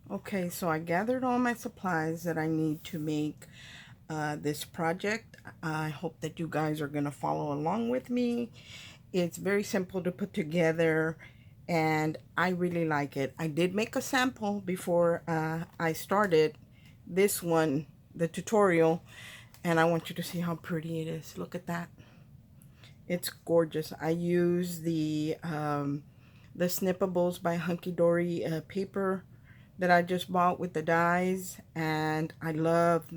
Okay, so I gathered all my supplies that I need to make this project. I hope that you guys are going to follow along with me. It's very simple to put together and I really like it. I did make a sample before I started this one, the tutorial, and I want you to see how pretty it is. Look at that. It's gorgeous. I use the Snippables by Hunky Dory paper that I just bought with the dies, and I love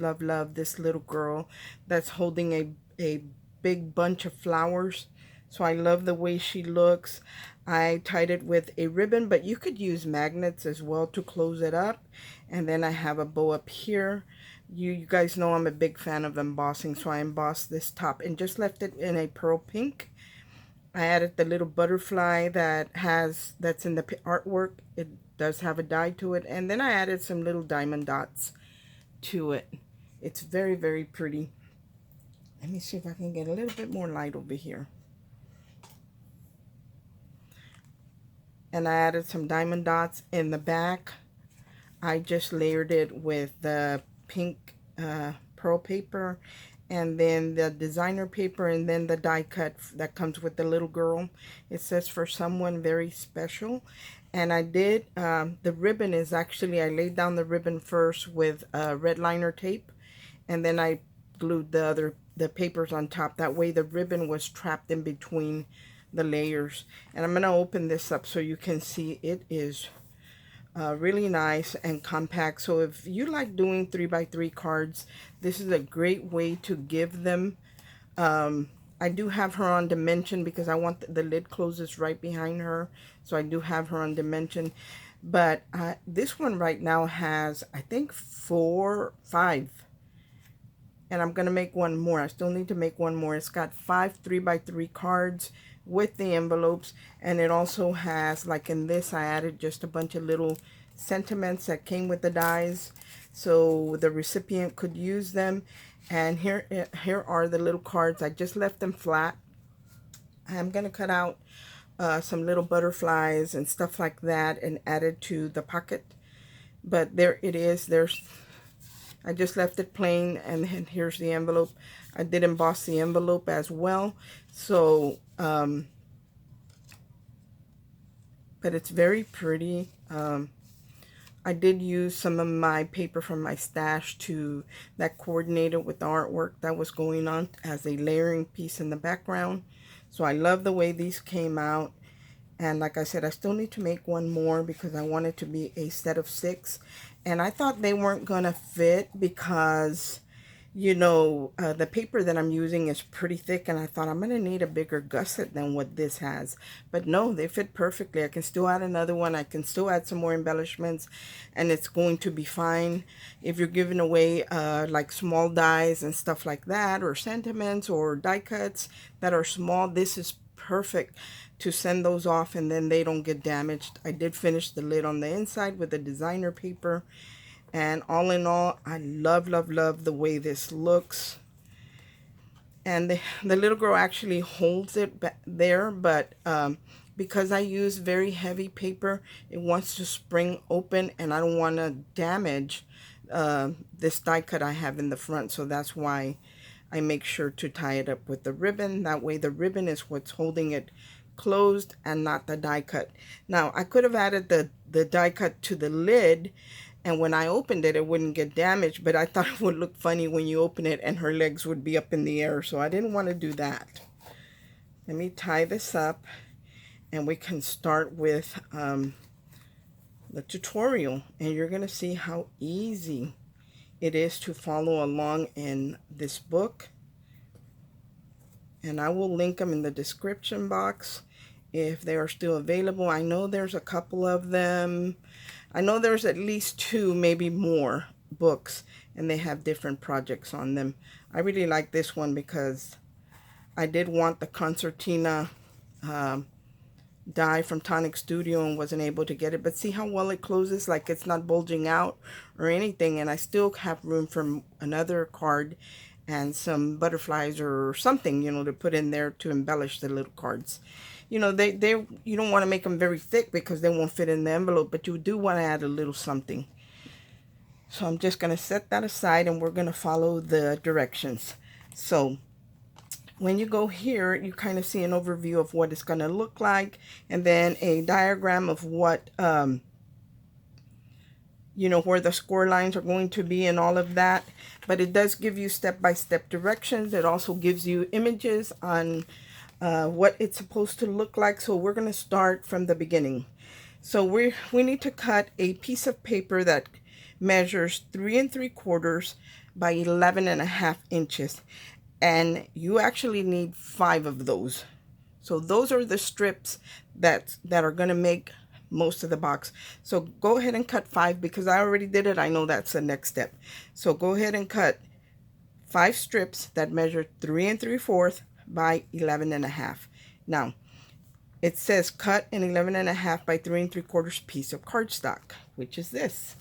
this little girl that's holding a big bunch of flowers. So I love the way she looks. I tied it with a ribbon, but you could use magnets as well to close it up. And then I have a bow up here. You guys know I'm a big fan of embossing, so I embossed this top and just left it in a pearl pink. I added the little butterfly that's in the artwork. It does have a die to it. And then I added some little diamond dots to it. It's very pretty. Let me see if I can get a little bit more light over here. And I added some diamond dots in the back. I just layered it with the pink pearl paper and then the designer paper and then the die cut that comes with the little girl. It says for someone very special. And I did, the ribbon is actually, I laid down the ribbon first with red liner tape and then I glued the papers on top. That way the ribbon was trapped in between the layers. And I'm going to open this up so you can see it is really nice and compact. So if you like doing 3x3 cards, this is a great way to give them. I do have her on dimension because I want the lid closes right behind her. So I do have her on dimension. But this one right now has, I think, 5. And I'm going to make one more. I still need to make one more. It's got 5 3x3 cards with the envelopes, and it also has, like in this, I added just a bunch of little sentiments that came with the dies so the recipient could use them. And here are the little cards. I just left them flat. I'm going to cut out some little butterflies and stuff like that and add it to the pocket. But there it is. I just left it plain, and then here's the envelope. I did emboss the envelope as well. So, but it's very pretty. I did use some of my paper from my stash that coordinated with the artwork that was going on as a layering piece in the background. So I love the way these came out. And like I said, I still need to make one more because I want it to be a set of 6. And I thought they weren't going to fit because, you know, the paper that I'm using is pretty thick. And I thought I'm going to need a bigger gusset than what this has. But no, they fit perfectly. I can still add another one. I can still add some more embellishments. And it's going to be fine. If you're giving away like small dies and stuff like that, or sentiments or die cuts that are small, this is perfect to send those off and then they don't get damaged. I did finish the lid on the inside with the designer paper, and all in all, I love the way this looks. And the little girl actually holds it there, but because I use very heavy paper, it wants to spring open and I don't want to damage this die cut I have in the front. So that's why I make sure to tie it up with the ribbon. That way the ribbon is what's holding it closed and not the die cut. Now I could have added the die cut to the lid, and when I opened it, it wouldn't get damaged, but I thought it would look funny when you open it and her legs would be up in the air, so I didn't want to do that. Let me tie this up and we can start with the tutorial, and you're going to see how easy it is to follow along in this book. And I will link them in the description box if they are still available. I know there's a couple of them. I know there's at least 2, maybe more books, and they have different projects on them. I really like this one because I did want the concertina die from Tonic Studio and wasn't able to get it. But see how well it closes, like it's not bulging out or anything, and I still have room for another card and some butterflies or something, you know, to put in there to embellish the little cards. You know, you don't want to make them very thick because they won't fit in the envelope, but you do want to add a little something. So I'm just going to set that aside and we're going to follow the directions. So when you go here, you kind of see an overview of what it's going to look like, and then a diagram of what, you know, where the score lines are going to be and all of that. But it does give you step-by-step directions. It also gives you images on what it's supposed to look like. So we're going to start from the beginning. So we need to cut a piece of paper that measures 3 3/4 by 11.5 inches. And you actually need 5 of those. So those are the strips that are going to make most of the box. So go ahead and cut 5 because I already did it. I know that's the next step. So go ahead and cut 5 strips that measure 3 3/4 by 11.5. Now, it says cut an 11.5 by 3 3/4 piece of cardstock, which is this.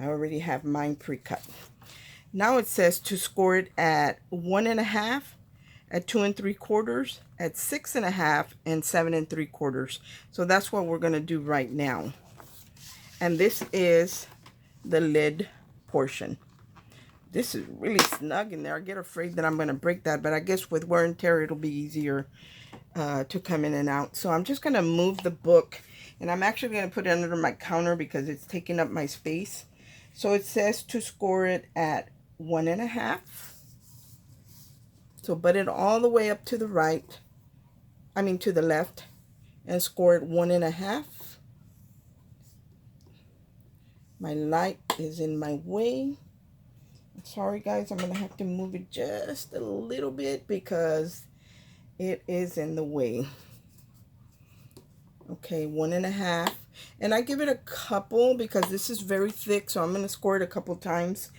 I already have mine pre-cut. Now it says to score it at 1.5, at 2 3/4, at 6.5, and 7 3/4. So that's what we're going to do right now. And this is the lid portion. This is really snug in there. I get afraid that I'm going to break that, but I guess with wear and tear it'll be easier to come in and out. So I'm just going to move the book, and I'm actually going to put it under my counter because it's taking up my space. So it says to score it at 1.5. So butt it all the way up to the right, to the left, and score it 1.5. My light is in my way. Sorry guys, I'm gonna have to move it just a little bit because it is in the way. Okay, 1.5, and I give it a couple because this is very thick, so I'm gonna score it a couple times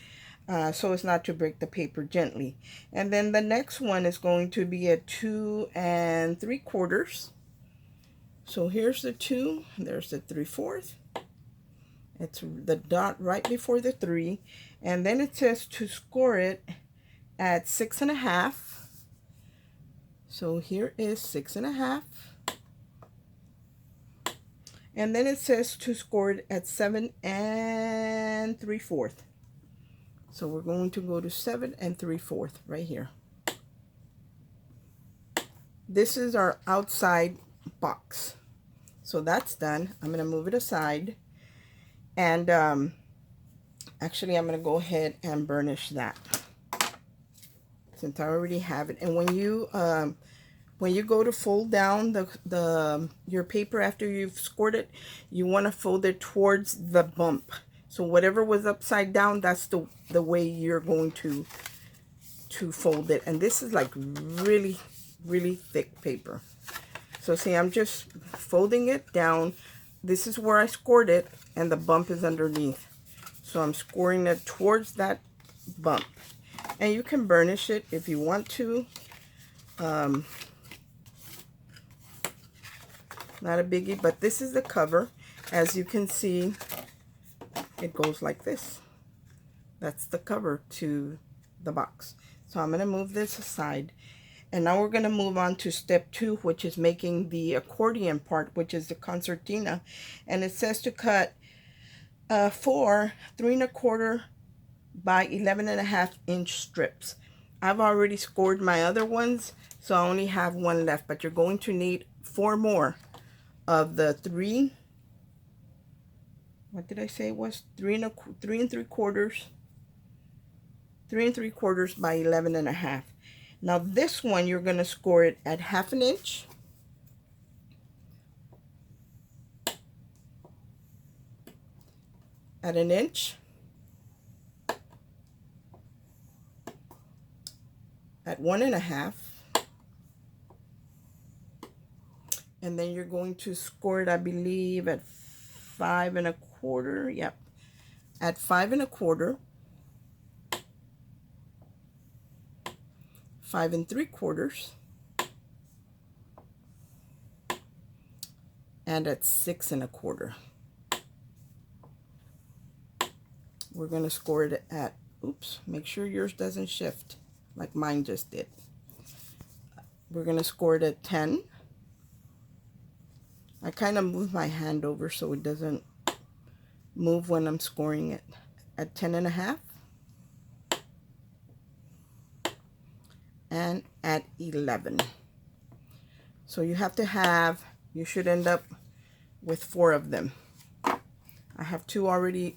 so as not to break the paper gently. And then the next one is going to be a 2 3/4. So here's the 2, there's the 3/4. It's the dot right before the 3, and then it says to score it at 6.5. So here is 6.5. And then it says to score it at 7 3/4. So we're going to go to 7 3/4 right here. This is our outside box. So that's done. I'm going to move it aside. And actually, I'm going to go ahead and burnish that since I already have it. And when you go to fold down your paper after you've scored it, you want to fold it towards the bump. So whatever was upside down, that's the way you're going to fold it. And this is like really, really thick paper. So see, I'm just folding it down. This is where I scored it, and the bump is underneath. So I'm scoring it towards that bump. And you can burnish it if you want to. Not a biggie, but this is the cover. As you can see, it goes like this. That's the cover to the box. So I'm going to move this aside. And now we're going to move on to step 2, which is making the accordion part, which is the concertina. And it says to cut 4 3 1/4 by 11.5 inch strips. I've already scored my other ones, so I only have 1 left, but you're going to need 4 more of the 3. What did I say it was? 3 3/4. 3 3/4 by 11.5. Now this one, you're going to score it at 1/2 inch. At 1 inch. At 1.5. And then you're going to score it, I believe, at 5 1/4. Yep. At 5 1/4. 5 3/4, and at 6 1/4. We're going to score it at, oops, make sure yours doesn't shift like mine just did. We're going to score it at 10. I kind of move my hand over so it doesn't move when I'm scoring it. at 10.5 and at 11. So you have to have, you should end up with 4 of them. I have 2 already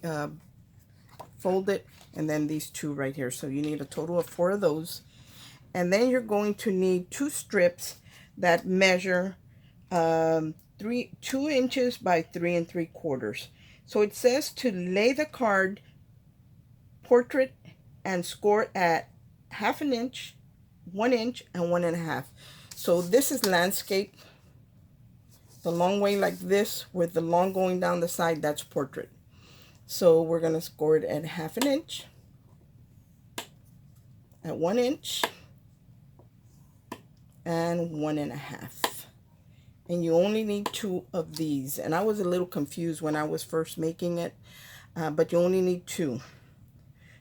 folded, and then these 2 right here. So you need a total of 4 of those. And then you're going to need 2 strips that measure 2 inches by 3 3/4. So it says to lay the card portrait and score at 1/2 inch, 1 inch, and 1.5. So this is landscape. The long way like this with the long going down the side, that's portrait. So we're going to score it at 1/2 inch, at 1 inch, and 1.5. And you only need 2 of these. And I was a little confused when I was first making it, but you only need 2.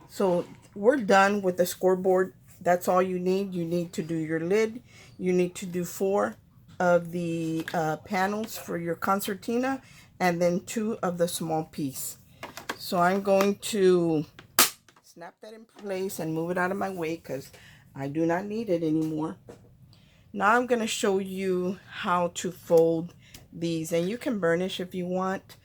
So we're done with the scoreboard. That's all you need. You need to do your lid. You need to do 4 of the panels for your concertina, and then 2 of the small piece. So I'm going to snap that in place and move it out of my way because I do not need it anymore. Now I'm going to show you how to fold these, and you can burnish if you want.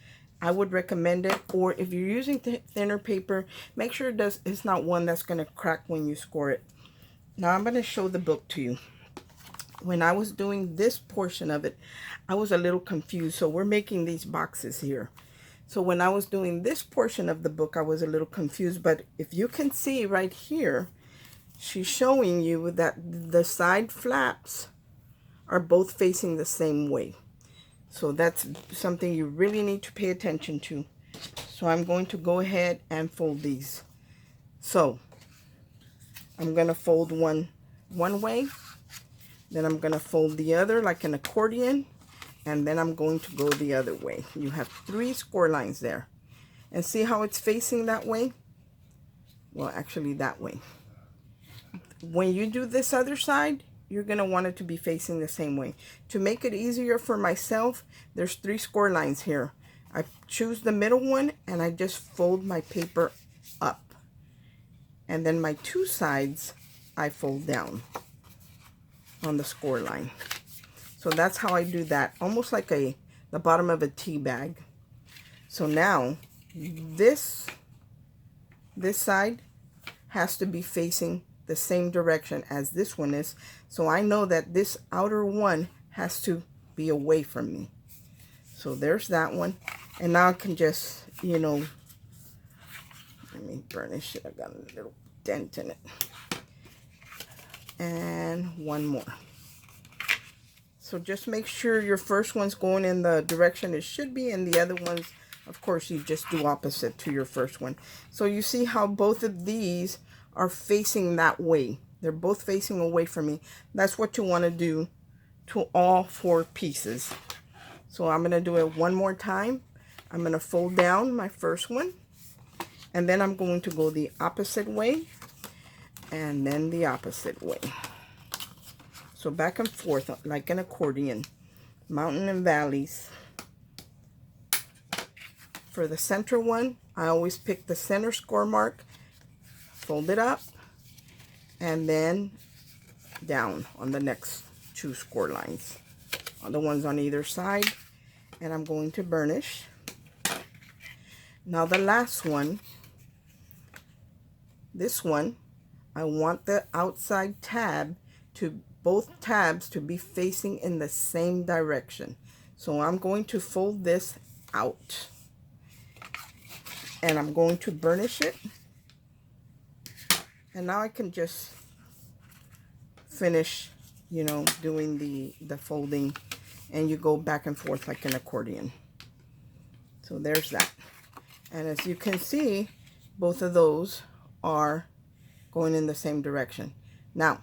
I would recommend it, or if you're using thinner paper, make sure it's not one that's going to crack when you score it. Now I'm going to show the book to you. When I was doing this portion of it, I was a little confused. So we're making these boxes here. So when I was doing this portion of the book, I was a little confused. But if you can see right here, she's showing you that the side flaps are both facing the same way. So that's something you really need to pay attention to. So I'm going to go ahead and fold these. So I'm going to fold one way. Then I'm going to fold the other like an accordion. And then I'm going to go the other way. You have 3 score lines there. And see how it's facing that way? Well, actually that way. When you do this other side, you're going to want it to be facing the same way. To make it easier for myself, there's 3 score lines here. I choose the middle one and I just fold my paper up. And then my 2 sides, I fold down on the score line. So that's how I do that, almost like the bottom of a tea bag. So now this side has to be facing the same direction as this one is. So I know that this outer one has to be away from me. So there's that one. And now I can just, let me burnish it. I got a little dent in it. And one more. So just make sure your first one's going in the direction it should be, and the other ones, of course, you just do opposite to your first one. So you see how both of these are facing that way. They're both facing away from me. That's what you want to do to all 4 pieces. So I'm going to do it one more time. I'm going to fold down my first one, and then I'm going to go the opposite way, and then the opposite way. So back and forth like an accordion, mountain and valleys. For the center one, I always pick the center score mark, fold it up, and then down on the next 2 score lines, on the ones on either side. And I'm going to burnish. Now the last one, this one, I want the outside tab to both tabs to be facing in the same direction. So I'm going to fold this out and I'm going to burnish it. And now I can just finish, doing the folding, and you go back and forth like an accordion. So there's that. And as you can see, both of those are going in the same direction. Now,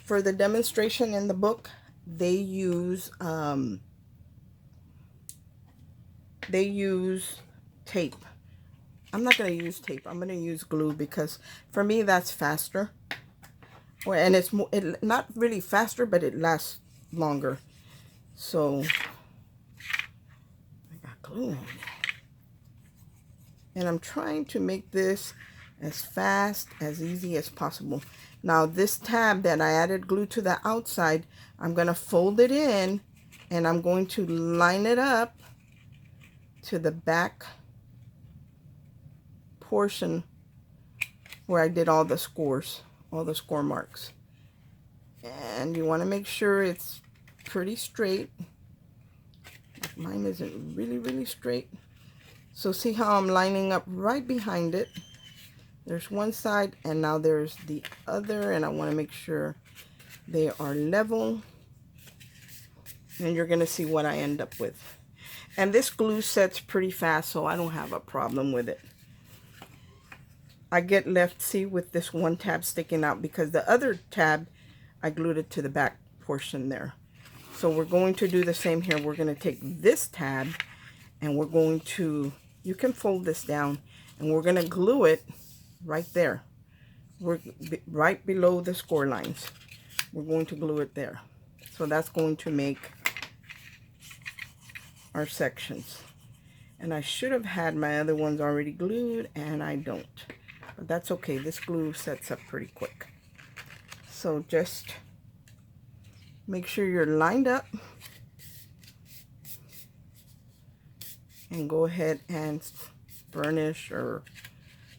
for the demonstration in the book, they use tape. I'm not going to use tape. I'm going to use glue because for me that's faster. And it's not really faster, but it lasts longer. So I got glue on it. And I'm trying to make this as fast, as easy as possible. Now this tab that I added glue to the outside, I'm going to fold it in and I'm going to line it up to the back portion where I did all the scores, all the score marks. And you want to make sure it's pretty straight. Mine isn't really straight. So see how I'm lining up right behind it. There's one side and now there's the other, and I want to make sure they are level. And you're going to see what I end up with. And this glue sets pretty fast, so I don't have a problem with it. I get left, see, with this one tab sticking out because the other tab, I glued it to the back portion there. So we're going to do the same here. We're going to take this tab and we're going to, you can fold this down, and we're going to glue it right there. We're right below the score lines. We're going to glue it there. So that's going to make our sections. And I should have had my other ones already glued, and I don't. But that's okay. This glue sets up pretty quick. So just make sure you're lined up. And go ahead and burnish, or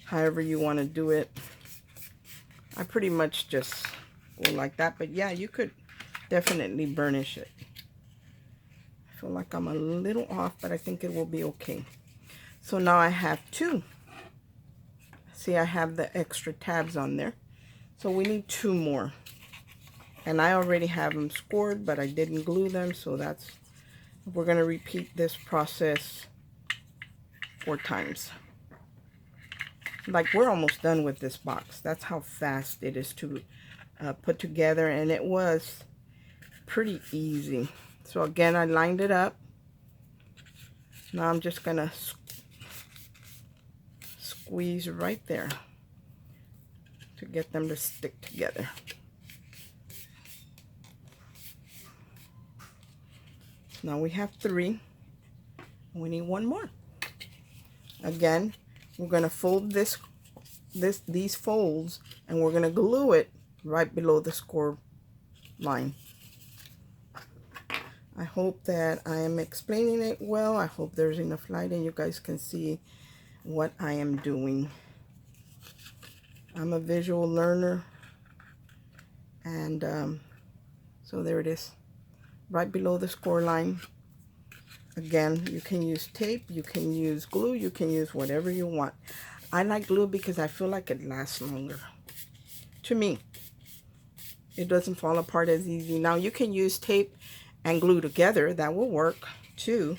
however you want to do it. I pretty much just go like that. But yeah, you could definitely burnish it. I feel like I'm a little off, but I think it will be okay. So now I have two. See, I have the extra tabs on there. So we need two more. And I already have them scored, but I didn't glue them. So that's, we're going to repeat this process 4 times. Like, we're almost done with this box. That's how fast it is to put together. And it was pretty easy. So again, I lined it up. Now I'm just going to squeeze right there to get them to stick together. Now we have 3. We need 1 more. Again, we're going to fold these folds, and we're going to glue it right below the score line. I hope that I am explaining it well. I hope there's enough light and you guys can see what I am doing. I'm a visual learner, and so there it is, right below the score line. Again, you can use tape, you can use glue, you can use whatever you want. I like glue because I feel like it lasts longer. To me, it doesn't fall apart as easy. Now you can use tape and glue together. That will work too.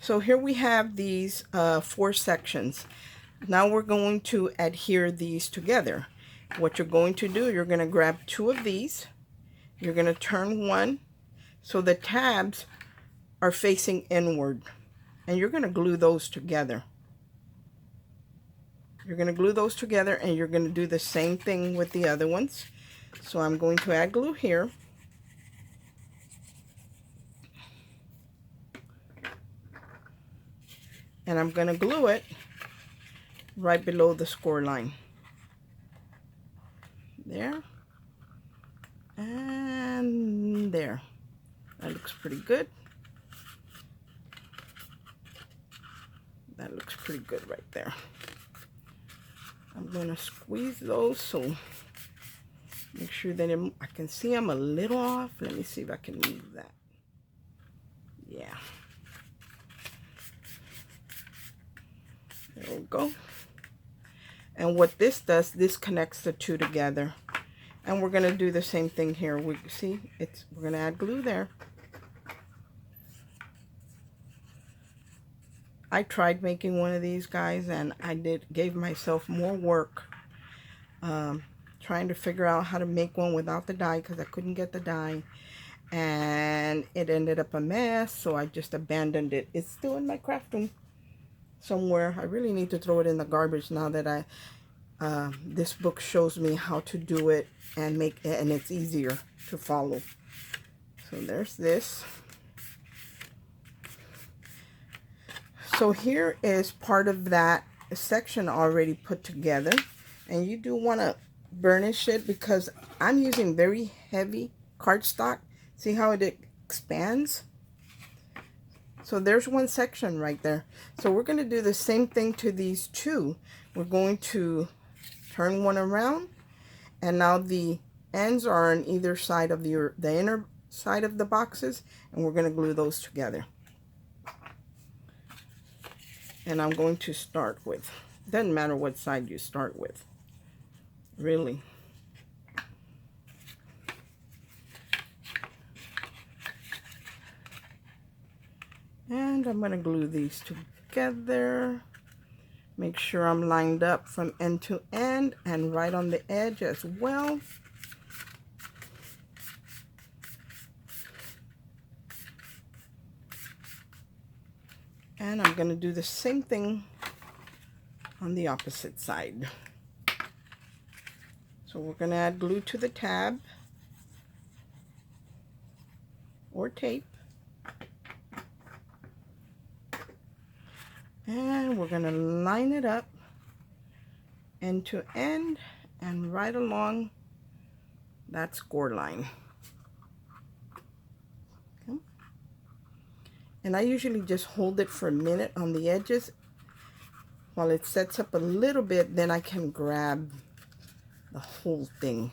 So here we have these 4 sections. Now we're going to adhere these together. What you're going to do, you're going to grab 2 of these. You're going to turn one so the tabs are facing inward, and you're going to glue those together. You're going to glue those together, and you're going to do the same thing with the other ones. So I'm going to add glue here. And I'm going to glue it right below the score line. There. And there. That looks pretty good. That looks pretty good right there. I'm going to squeeze those so make sure that I can see I'm a little off. Let me see if I can move that. Yeah. There we go. And what this does, this connects the 2 together. And we're going to do the same thing here. We see we're going to add glue there. I tried making one of these guys, and I gave myself more work trying to figure out how to make one without the die, because I couldn't get the die, and it ended up a mess, so I just abandoned it. It's still in my craft room somewhere. I really need to throw it in the garbage now that this book shows me how to do it and make it, and it's easier to follow. So there's this. So here is part of that section already put together, and you do want to burnish it because I'm using very heavy cardstock. See how it expands? So there's one section right there. So we're going to do the same thing to these two. We're going to turn one around, and now the ends are on either side of the inner side of the boxes, and we're going to glue those together. And I'm going to start with, doesn't matter what side you start with, really. And I'm going to glue these together. Make sure I'm lined up from end to end and right on the edge as well. And I'm going to do the same thing on the opposite side. So we're going to add glue to the tab or tape. And we're going to line it up end to end and right along that score line. Okay. And I usually just hold it for a minute on the edges while it sets up a little bit, then I can grab the whole thing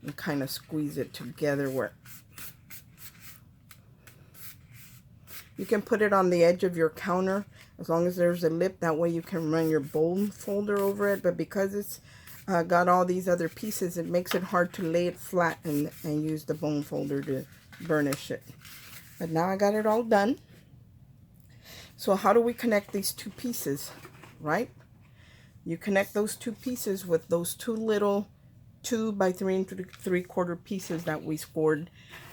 and kind of squeeze it together where you can put it on the edge of your counter as long as there's a lip. That way you can run your bone folder over it, but because it's got all these other pieces, it makes it hard to lay it flat and use the bone folder to burnish it. But now I got it all done. So how do we connect these two pieces, right? You connect those two pieces with those two little 2 by 3 3/4 pieces that we scored.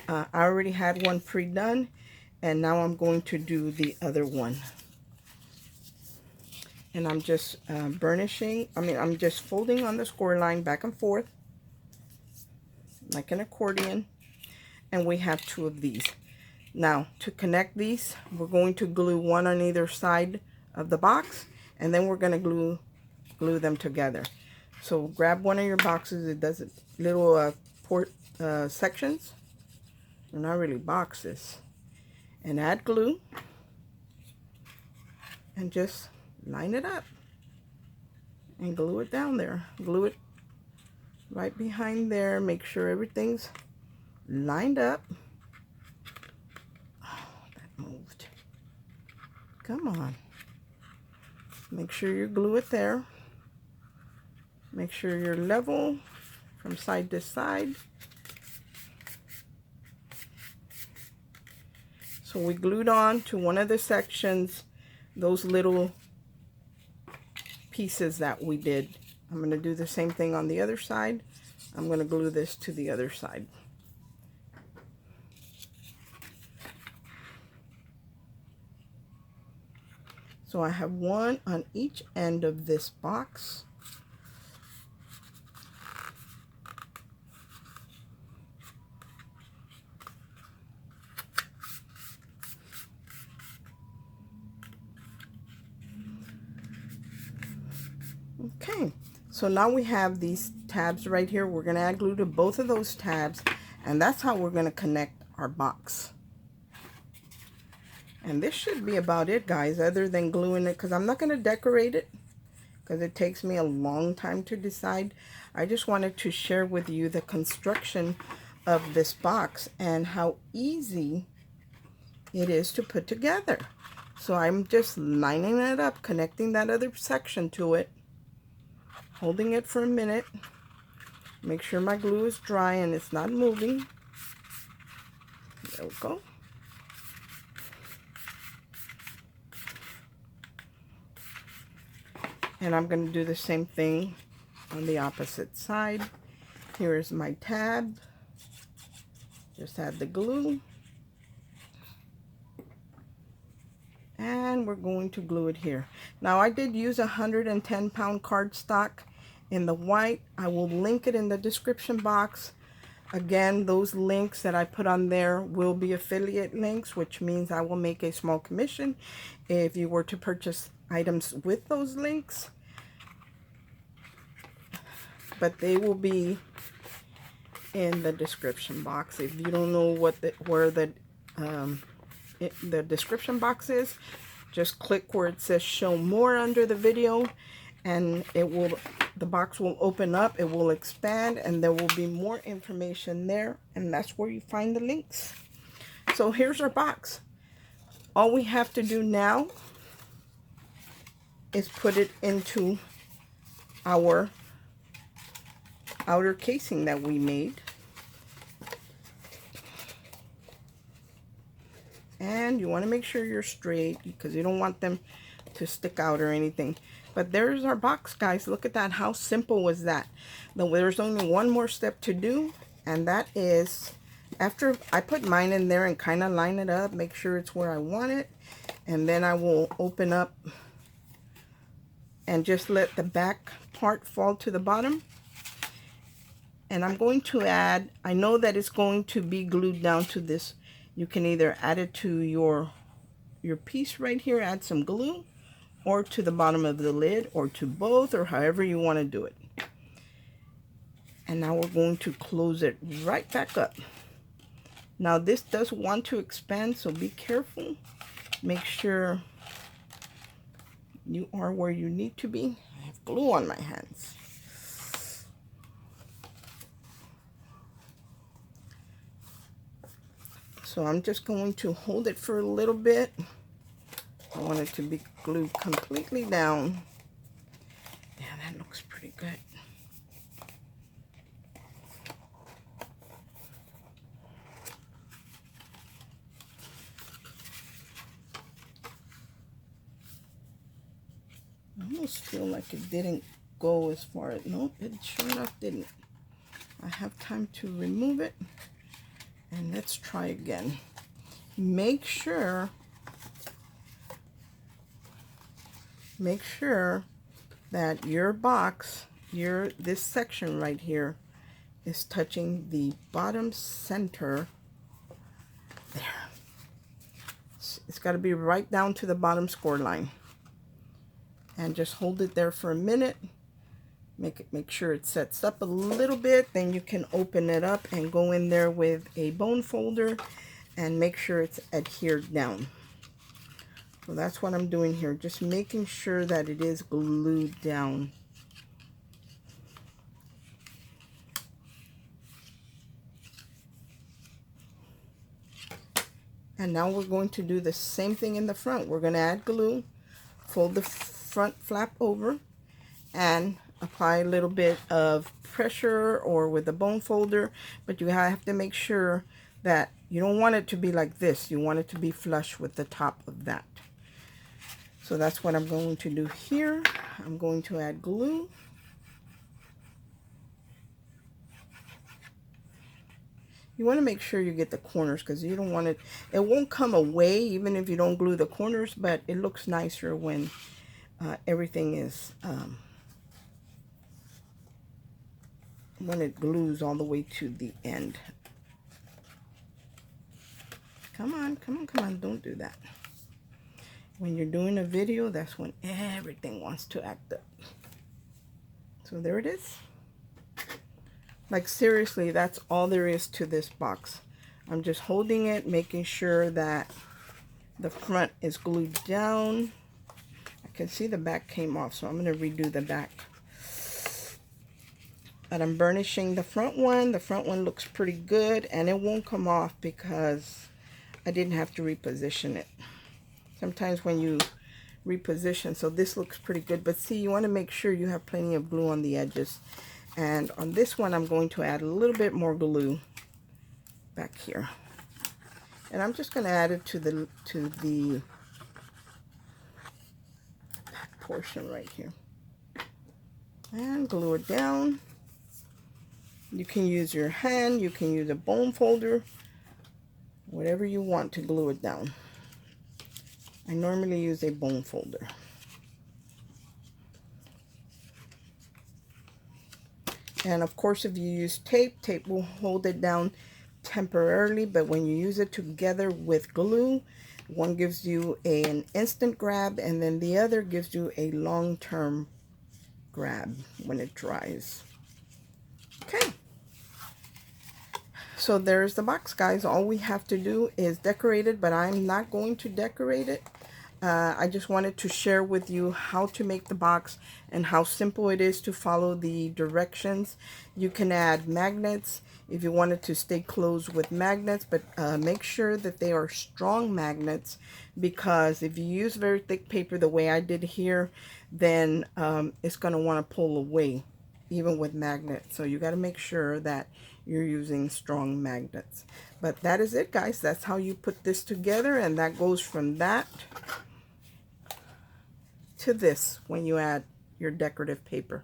I already had one pre-done, and now I'm going to do the other one. And I'm just burnishing, I'm just folding on the score line back and forth like an accordion, and we have 2 of these. Now to connect these, we're going to glue one on either side of the box, and then we're going to glue them together. So grab one of your boxes. It does little sections, they're not really boxes, and add glue and just line it up and glue it down there. Glue it right behind there. Make sure everything's lined up. Oh, that moved. Come on. Make sure you glue it there. Make sure you're level from side to side. So we glued on to one of the sections those little pieces that we did. I'm going to do the same thing on the other side. I'm going to glue this to the other side. So I have one on each end of this box. Okay, so now we have these tabs right here. We're going to add glue to both of those tabs, and that's how we're going to connect our box. And this should be about it, guys, other than gluing it, because I'm not going to decorate it because it takes me a long time to decide. I just wanted to share with you the construction of this box and how easy it is to put together. So I'm just lining it up, connecting that other section to it, holding it for a minute. Make sure my glue is dry and it's not moving. There we go. And I'm going to do the same thing on the opposite side. Here is my tab. Just add the glue. And we're going to glue it here. Now I did use 110-pound cardstock in the white. I will link it in the description box. Again, those links that I put on there will be affiliate links, which means I will make a small commission if you were to purchase items with those links, but they will be in the description box. If you don't know where the description box is, just click where it says show more under the video, and the box will open up, it will expand, and there will be more information there, and that's where you find the links. So here's our box. All we have to do now is put it into our outer casing that we made. And you want to make sure you're straight because you don't want them to stick out or anything. But there's our box, guys. Look at that. How simple was that? There's only one more step to do, and that is after I put mine in there and kind of line it up, make sure it's where I want it, and then I will open up and just let the back part fall to the bottom. And I'm going to add, I know that it's going to be glued down to this. You can either add it to your piece right here, add some glue, or to the bottom of the lid, or to both, or however you want to do it. And now we're going to close it right back up. Now this does want to expand, so be careful. Make sure you are where you need to be. I have glue on my hands. So I'm just going to hold it for a little bit. I want it to be glued completely down. Yeah, that looks pretty good. I almost feel like it didn't go as far as, nope, it sure enough didn't. I have time to remove it. And let's try again. Make sure that your box, this section right here is touching the bottom center there. It's got to be right down to the bottom score line. And just hold it there for a minute. Make sure it sets up a little bit. Then you can open it up and go in there with a bone folder and make sure it's adhered down. So that's what I'm doing here, just making sure that it is glued down. And now we're going to do the same thing in the front. We're going to add glue, fold the front flap over, and apply a little bit of pressure or with a bone folder, but you have to make sure that you don't want it to be like this. You want it to be flush with the top of that. So that's what I'm going to do here. I'm going to add glue. You want to make sure you get the corners because you don't want it, it won't come away even if you don't glue the corners, but it looks nicer when everything is when it glues all the way to the end. Come on, come on, come on, don't do that. When you're doing a video, that's when everything wants to act up. So there it is. Like seriously, that's all there is to this box. I'm just holding it, making sure that the front is glued down. I can see the back came off, so I'm going to redo the back. But I'm burnishing the front one. The front one looks pretty good, and it won't come off because I didn't have to reposition it. Sometimes when you reposition, so this looks pretty good. But see, you want to make sure you have plenty of glue on the edges. And on this one, I'm going to add a little bit more glue back here. And I'm just going to add it to the back portion right here. And glue it down. You can use your hand, you can use a bone folder, whatever you want to glue it down. I normally use a bone folder. And of course, if you use tape, tape will hold it down temporarily, but when you use it together with glue, One gives you an instant grab, and then the other gives you a long-term grab when it dries. Okay. So there's the box, guys. All we have to do is decorate it, but I'm not going to decorate it. I just wanted to share with you how to make the box and how simple it is to follow the directions. You can add magnets if you wanted to stay closed with magnets, but make sure that they are strong magnets, because if you use very thick paper the way I did here, then it's going to want to pull away even with magnets. So you got to make sure that you're using strong magnets. But that is it, guys. That's how you put this together, and that goes from that to this when you add your decorative paper.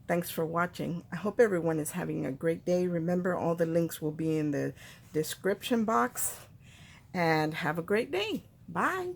Thanks for watching. I hope everyone is having a great day. Remember, all the links will be in the description box, and have a great day. Bye.